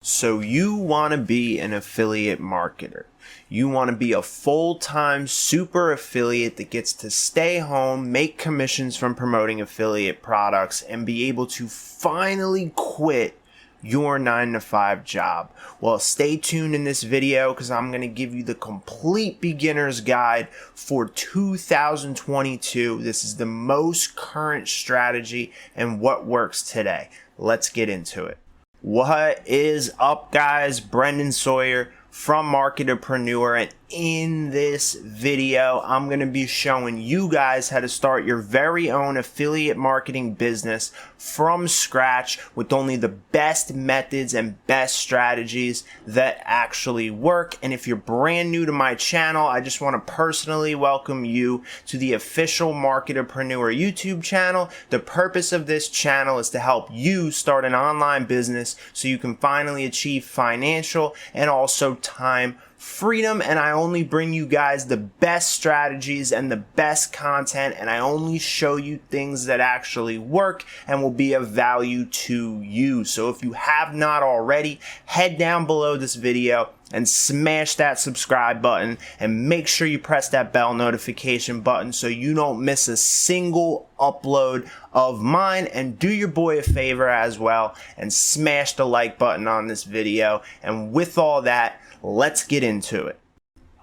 So you want to be an affiliate marketer. You want to be a full-time super affiliate that gets to stay home, make commissions from promoting affiliate products, and be able to finally quit your 9-to-5 job. Well, stay tuned in this video because I'm going to give you the complete beginner's guide for 2022. This is the most current strategy and what works today. Let's get into it. What is up, guys? Brendan Sawyer from Marketerpreneur, and in this video I'm going to be showing you guys how to start your very own affiliate marketing business from scratch with only the best methods and best strategies that actually work. And if you're brand new to my channel, I just want to personally welcome you to the official Marketerpreneur YouTube channel. The purpose of this channel is to help you start an online business so you can finally achieve financial and also time freedom. And I only bring you guys the best strategies and the best content, and I only show you things that actually work and will be of value to you. So if you have not already, head down below this video and smash that subscribe button, and make sure you press that bell notification button so you don't miss a single upload of mine. And do your boy a favor as well and smash the like button on this video. And with all that, let's get into it.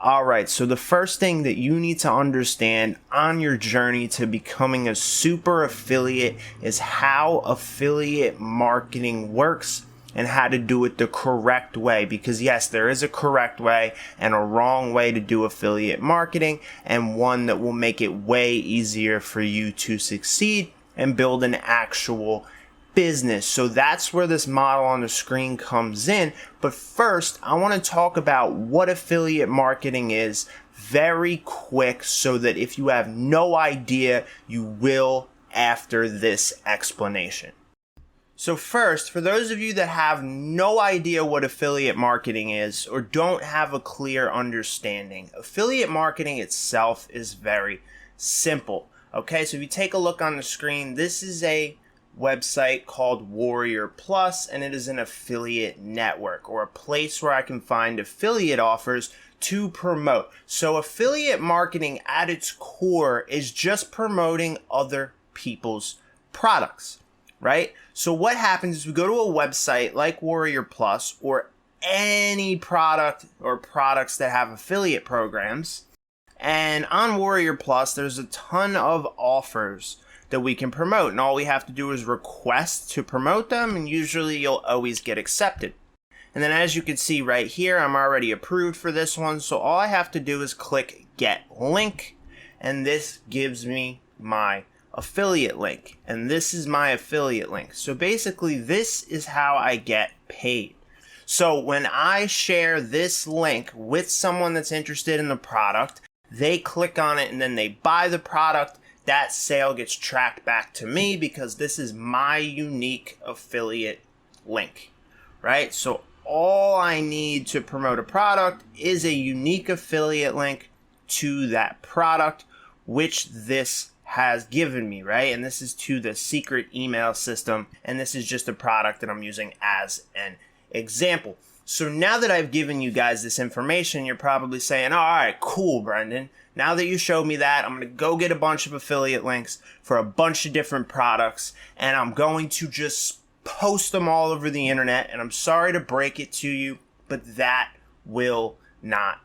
Alright, so the first thing that you need to understand on your journey to becoming a super affiliate is how affiliate marketing works and how to do it the correct way. Because yes, there is a correct way and a wrong way to do affiliate marketing, and one that will make it way easier for you to succeed and build an actual business. So that's where this model on the screen comes in. But first, I want to talk about what affiliate marketing is very quick, so that if you have no idea, you will after this explanation. So first, for those of you that have no idea what affiliate marketing is or don't have a clear understanding, affiliate marketing itself is very simple. Okay, so if you take a look on the screen, this is a website called Warrior Plus, and it is an affiliate network, or a place where I can find affiliate offers to promote. So affiliate marketing at its core is just promoting other people's products, right? So what happens is we go to a website like Warrior Plus, or any product or products that have affiliate programs, and on Warrior Plus there's a ton of offers that we can promote, and all we have to do is request to promote them, and usually you'll always get accepted. And then as you can see right here, I'm already approved for this one, so all I have to do is click get link, and this gives me my affiliate link, and this is my affiliate link. So basically this is how I get paid. So when I share this link with someone that's interested in the product, they click on it and then they buy the product. That sale gets tracked back to me because this is my unique affiliate link, right? So all I need to promote a product is a unique affiliate link to that product, which this has given me, right? And this is to the secret email system, and this is just a product that I'm using as an example. So now that I've given you guys this information, you're probably saying, oh, all right, cool, Brendan. Now that you showed me that, I'm going to go get a bunch of affiliate links for a bunch of different products, and I'm going to just post them all over the internet. And I'm sorry to break it to you, but that will not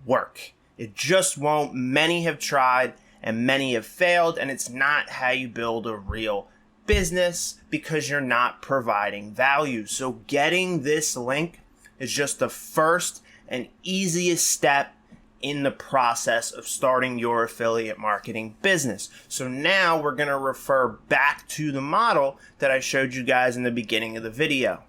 work. It just won't. Many have tried and many have failed, and it's not how you build a real business because you're not providing value. So getting this link is just the first and easiest step in the process of starting your affiliate marketing business. So now we're going to refer back to the model that I showed you guys in the beginning of the video.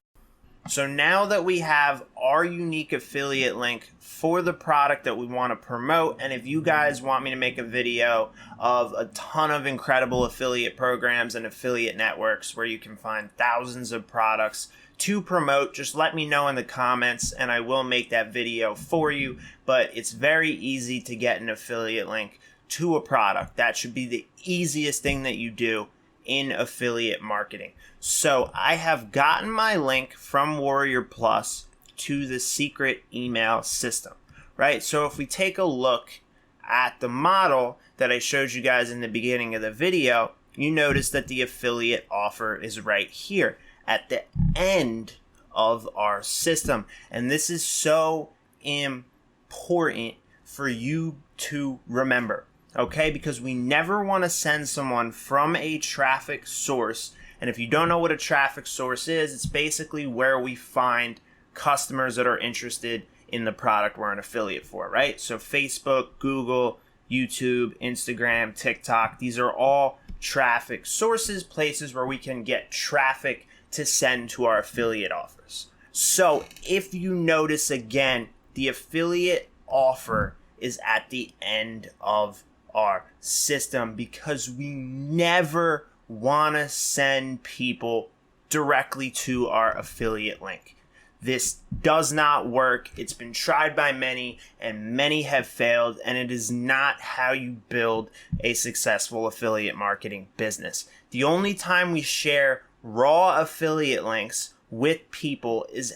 So now that we have our unique affiliate link for the product that we want to promote, and if you guys want me to make a video of a ton of incredible affiliate programs and affiliate networks where you can find thousands of products to promote, just let me know in the comments and I will make that video for you. But it's very easy to get an affiliate link to a product. That should be the easiest thing that you do in affiliate marketing. So I have gotten my link from Warrior Plus to the secret email system, right? So if we take a look at the model that I showed you guys in the beginning of the video, you notice that the affiliate offer is right here at the end of our system. And this is so important for you to remember, okay? Because we never want to send someone from a traffic source. And if you don't know what a traffic source is, it's basically where we find customers that are interested in the product we're an affiliate for, right? So Facebook, Google, YouTube, Instagram, TikTok, these are all traffic sources, places where we can get traffic to send to our affiliate offers. So if you notice again, the affiliate offer is at the end of our system because we never want to send people directly to our affiliate link. This does not work. It's been tried by many, and many have failed, and it is not how you build a successful affiliate marketing business. The only time we share raw affiliate links with people is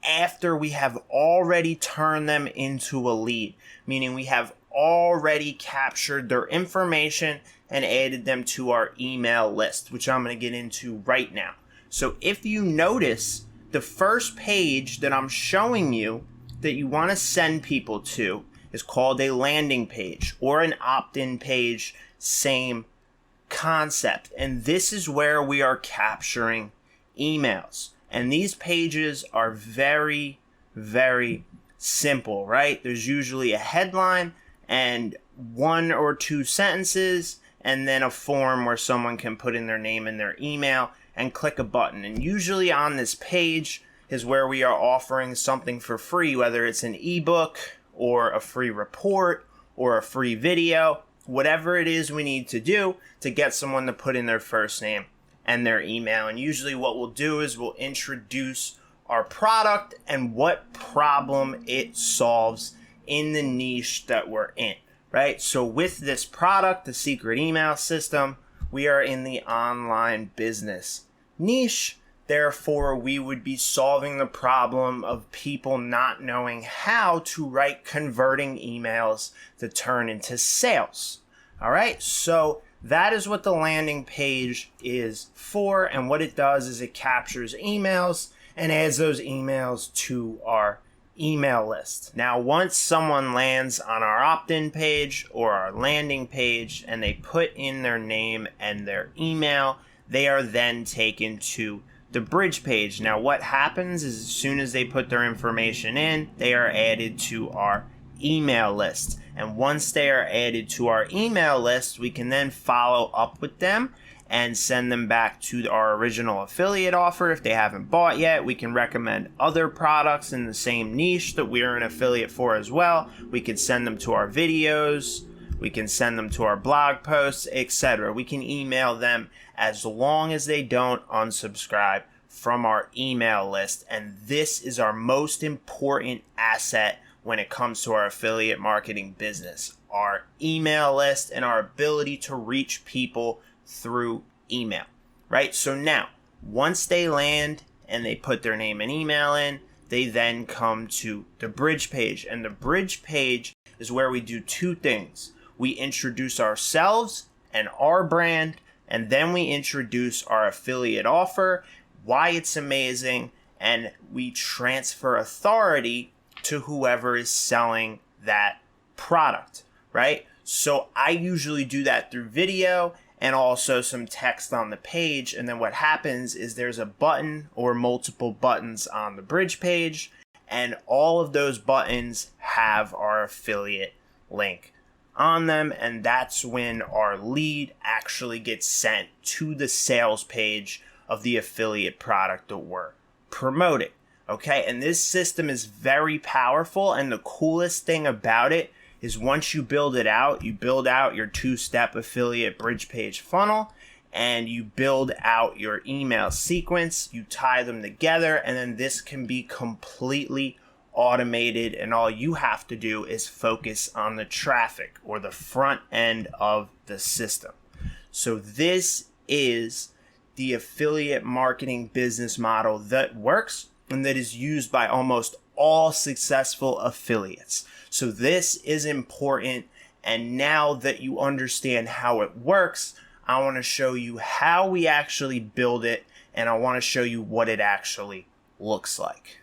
after we have already turned them into a lead, meaning we have already captured their information and added them to our email list, which I'm going to get into right now. So if you notice, the first page that I'm showing you that you want to send people to is called a landing page or an opt-in page, same concept. And this is where we are capturing emails. And these pages are very, very simple, right? There's usually a headline and one or two sentences and then a form where someone can put in their name and their email and click a button. And usually on this page is where we are offering something for free, whether it's an ebook or a free report or a free video, whatever it is we need to do to get someone to put in their first name and their email. And usually what we'll do is we'll introduce our product and what problem it solves in the niche that we're in, right? So with this product, the secret email system, we are in the online business niche. Therefore, we would be solving the problem of people not knowing how to write converting emails to turn into sales. All right, so that is what the landing page is for. And what it does is it captures emails and adds those emails to our email list. Now, once someone lands on our opt-in page or our landing page and they put in their name and their email, they are then taken to the bridge page. Now, what happens is as soon as they put their information in, they are added to our email list. And once they are added to our email list, we can then follow up with them and send them back to our original affiliate offer. If they haven't bought yet, we can recommend other products in the same niche that we're an affiliate for as well. We can send them to our videos, we can send them to our blog posts, etc. We can email them as long as they don't unsubscribe from our email list. And this is our most important asset when it comes to our affiliate marketing business, our email list and our ability to reach people through email, right? So now, once they land and they put their name and email in, they then come to the bridge page. And the bridge page is where we do two things. We introduce ourselves and our brand, and then we introduce our affiliate offer, why it's amazing, and we transfer authority to whoever is selling that product, right? So I usually do that through video and also some text on the page. And then what happens is there's a button or multiple buttons on the bridge page, and all of those buttons have our affiliate link on them. And that's when our lead actually gets sent to the sales page of the affiliate product that we're promoting. Okay, and this system is very powerful, and the coolest thing about it is once you build out your two-step affiliate bridge page funnel, and you build out your email sequence, you tie them together, and then this can be completely automated, and all you have to do is focus on the traffic or the front end of the system. So this is the affiliate marketing business model that works and that is used by almost all successful affiliates. So this is important. And now that you understand how it works, I want to show you how we actually build it, and I want to show you what it actually looks like.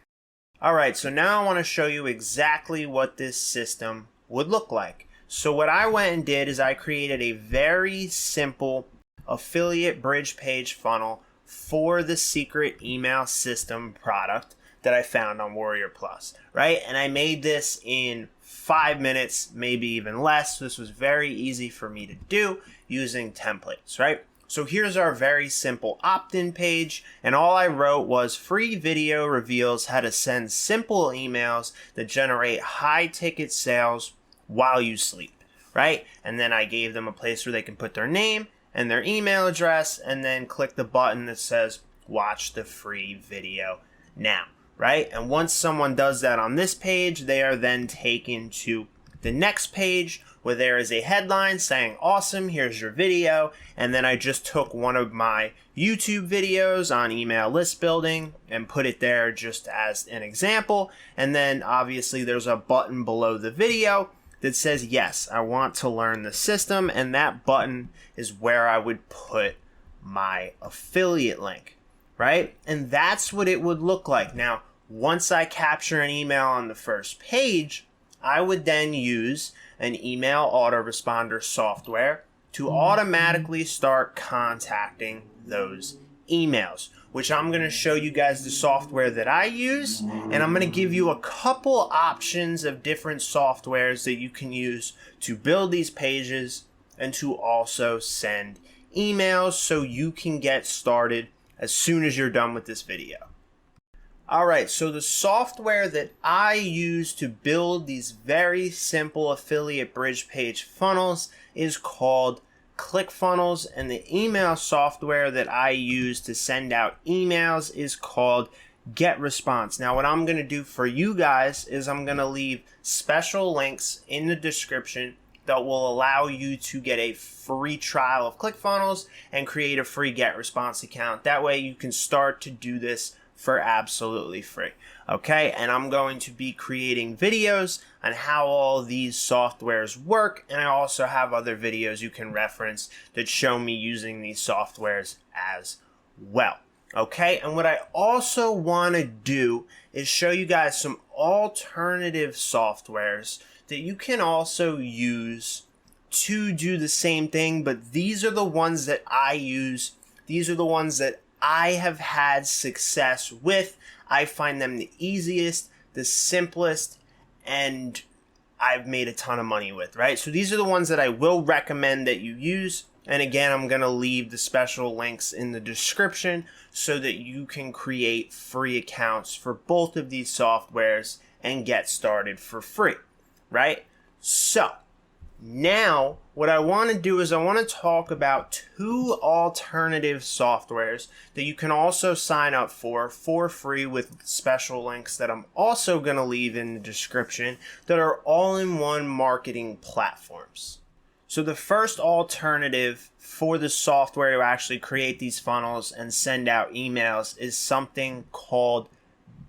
All right, so now I want to show you exactly what this system would look like. So what I went and did is I created a very simple affiliate bridge page funnel for the secret email system product that I found on Warrior Plus, right? And I made this in 5 minutes, maybe even less. This was very easy for me to do using templates, right? So here's our very simple opt-in page, and all I wrote was free video reveals how to send simple emails that generate high ticket sales while you sleep, right? And then I gave them a place where they can put their name and their email address and then click the button that says watch the free video now, right? And once someone does that on this page, they are then taken to the next page where there is a headline saying, awesome, here's your video. And then I just took one of my YouTube videos on email list building and put it there just as an example. And then obviously there's a button below the video that says, yes, I want to learn the system. And that button is where I would put my affiliate link, right? And that's what it would look like. Now, once I capture an email on the first page, I would then use an email autoresponder software to automatically start contacting those emails, which I'm going to show you guys the software that I use, and I'm going to give you a couple options of different softwares that you can use to build these pages and to also send emails so you can get started as soon as you're done with this video. All right, so the software that I use to build these very simple affiliate bridge page funnels is called ClickFunnels, and the email software that I use to send out emails is called GetResponse. Now, what I'm going to do for you guys is I'm going to leave special links in the description that will allow you to get a free trial of ClickFunnels and create a free GetResponse account. That way you can start to do this for absolutely free. Okay, and I'm going to be creating videos on how all these softwares work, and I also have other videos you can reference that show me using these softwares as well. Okay, and what I also want to do is show you guys some alternative softwares that you can also use to do the same thing, but these are the ones that I use. These are the ones that I have had success with. I find them the easiest, the simplest, and I've made a ton of money with, right? So these are the ones that I will recommend that you use. And again, I'm going to leave the special links in the description so that you can create free accounts for both of these softwares and get started for free, right? So now, what I want to do is I want to talk about two alternative softwares that you can also sign up for free with special links that I'm also going to leave in the description that are all-in-one marketing platforms. So the first alternative for the software to actually create these funnels and send out emails is something called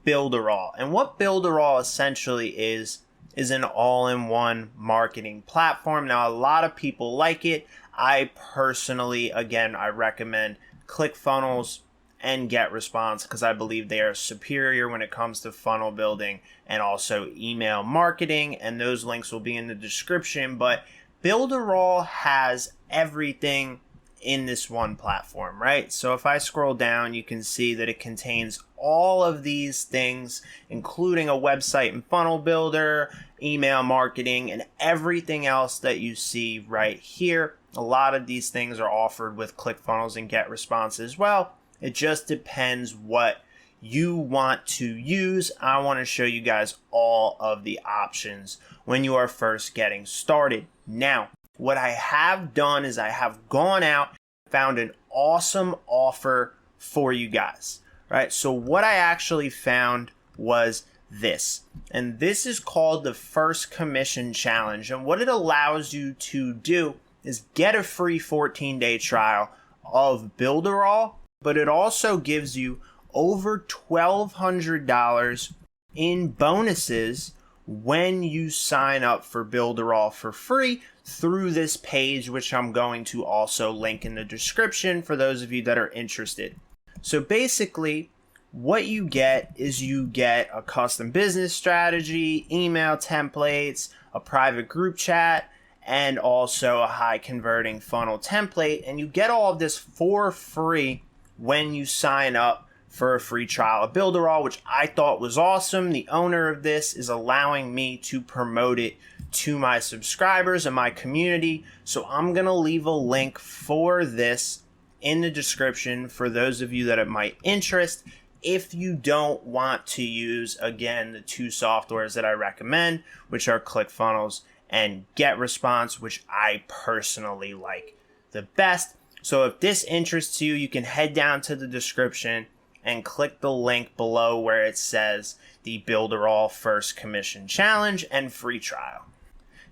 Builderall. And what Builderall essentially is an all-in-one marketing platform. Now, a lot of people like it. I personally, again, I recommend ClickFunnels and GetResponse because I believe they are superior when it comes to funnel building and also email marketing, and those links will be in the description. But Builderall has everything in this one platform, right? So if I scroll down, you can see that it contains all of these things, including a website and funnel builder, email marketing, and everything else that you see right here. A lot of these things are offered with ClickFunnels and GetResponse as well. It just depends what you want to use. I want to show you guys all of the options when you are first getting started. Now, what I have done is I have gone out, found an awesome offer for you guys, right? So what I actually found was this, and this is called the First Commission Challenge. And what it allows you to do is get a free 14-day trial of Builderall, but it also gives you over $1,200 in bonuses when you sign up for Builderall for free through this page, which I'm going to also link in the description for those of you that are interested. So basically, what you get is you get a custom business strategy, email templates, a private group chat, and also a high converting funnel template. And you get all of this for free when you sign up for a free trial of Builderall, which I thought was awesome. The owner of this is allowing me to promote it to my subscribers and my community. So I'm going to leave a link for this in the description for those of you that it might interest. If you don't want to use, again, the two softwares that I recommend, which are ClickFunnels and GetResponse, which I personally like the best. So if this interests you, you can head down to the description and click the link below where it says the Builderall First Commission Challenge and free trial.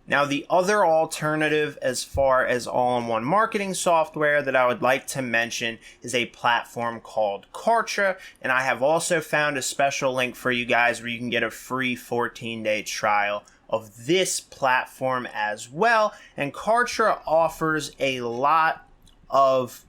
Now, the other alternative as far as all-in-one marketing software that I would like to mention is a platform called Kartra, and I have also found a special link for you guys where you can get a free 14-day trial of this platform as well. And Kartra offers a lot of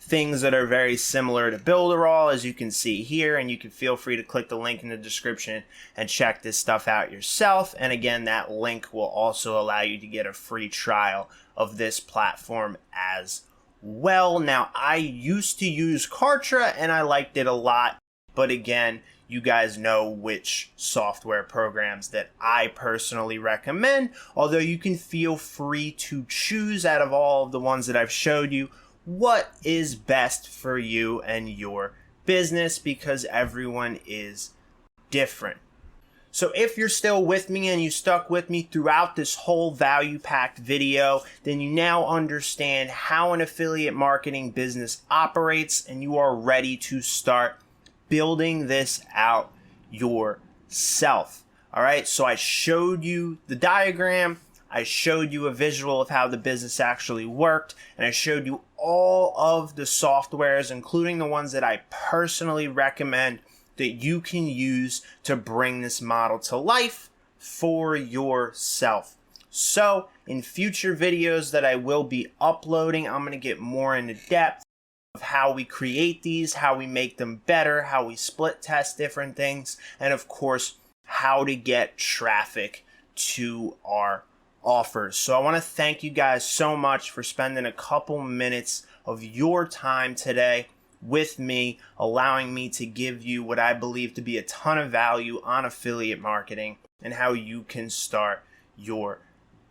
things that are very similar to Builderall, as you can see here, and you can feel free to click the link in the description and check this stuff out yourself. And again, that link will also allow you to get a free trial of this platform as well. Now, I used to use Kartra and I liked it a lot, but again, you guys know which software programs that I personally recommend, although you can feel free to choose out of all of the ones that I've showed you what is best for you and your business, because everyone is different. So if you're still with me and you stuck with me throughout this whole value-packed video, then you now understand how an affiliate marketing business operates and you are ready to start building this out yourself. All right, so I showed you the diagram, I showed you a visual of how the business actually worked, and I showed you all of the softwares, including the ones that I personally recommend that you can use to bring this model to life for yourself. So in future videos that I will be uploading, I'm going to get more into depth of how we create these, how we make them better, how we split test different things, and of course, how to get traffic to our offers. So I want to thank you guys so much for spending a couple minutes of your time today with me, allowing me to give you what I believe to be a ton of value on affiliate marketing and how you can start your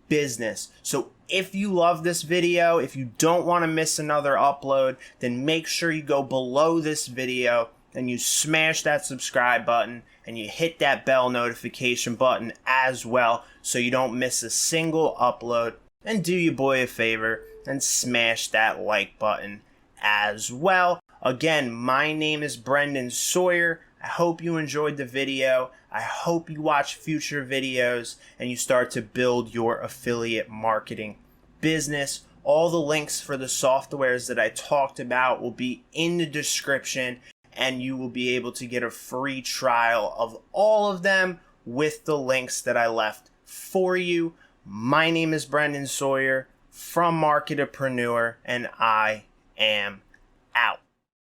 business. So if you love this video, if you don't want to miss another upload, then make sure you go below this video and you smash that subscribe button and you hit that bell notification button as well so you don't miss a single upload. And do your boy a favor and smash that like button as well. Again, my name is Brendan Sawyer. I hope you enjoyed the video. I hope you watch future videos and you start to build your affiliate marketing business. All the links for the softwares that I talked about will be in the description, and you will be able to get a free trial of all of them with the links that I left for you. My name is Brendan Sawyer from Marketerpreneur, and I am out.